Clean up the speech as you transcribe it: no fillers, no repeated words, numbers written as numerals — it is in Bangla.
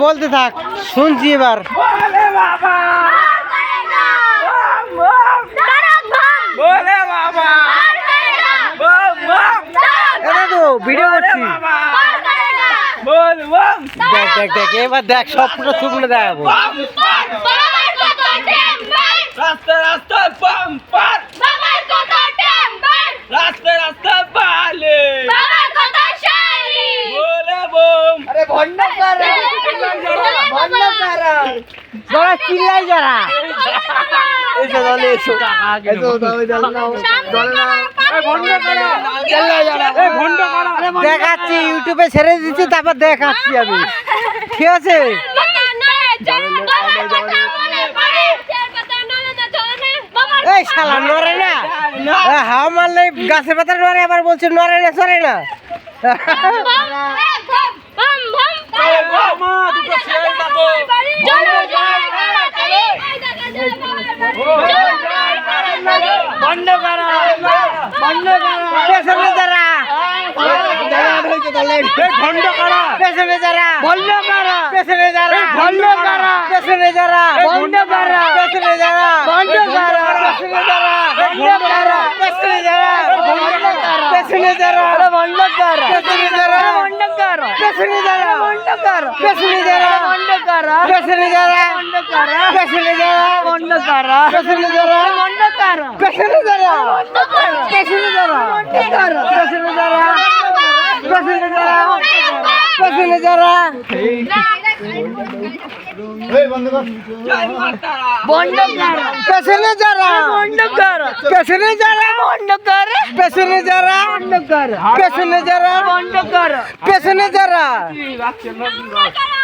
বলতে থাক, শুনছি এবার। এটা তো ভিডিও করছি। দেখ দেখ দেখ, এবার দেখ, সবটা শুকনো দেখাবো। রাস্তা রাস্তা বাম পার, বাবার কথা টেম্বার, রাস্তা রাস্তা বালে, বাবার কথা শালি, বলে বম। আরে ভন্ড কর, ভন্ড কর, যারা চিল্লাই যারা। এসো দলে এসো, এসো দলে দলে নাও, দলে নাও। এই ভন্ড কর, চিল্লাই যারা, এই ভন্ড কর। দেখাচ্ছি, ইউটিউবে ছেড়ে দিচ্ছি, তারপর দেখাচ্ছি আমি, ঠিক আছে? এই শালা নড়ে না, হাওয়া মারলে গাছের পাতা নড়ে, আবার বলছে নড়ে না, চড়ে না। বন্ধ করা, বন্ধ করা, পেছনে যারা, বন্ধ করা, পেছনে যারা, বন্ধ করা, পেছনে যারা, বন্ধ করা, পেছনে যারা, বন্ধ করা, পেছনে যারা, বন্ধ করা, পেছনে যারা, বন্ধ করা, পেছনে যারা, বন্ধ করা, পেছনে যারা, বন্ধ করা, পেছনে যারা, বন্ধ করা, পেছনে যারা, বন্ধ করা, পেছনে যারা, বন্ধ করা, পেছনে যারা, বন্ধ করা, পেছনে যারা, বন্ধ করা, পেছনে যারা, বন্ধ করা, পেছনে যারা, বন্ধ করা, পেছনে যারা, বন্ধ করা, পেছনে যারা, পেছনে যারা, পেছনে যারা, বন্ধ কর, পেছনে যারা, বন্ধ কর, পেছনে যারা, বন্ধ কর, পেছনে যারা, বন্ধ কর, পেছনে যারা, বন্ধ কর, পেছনে যারা।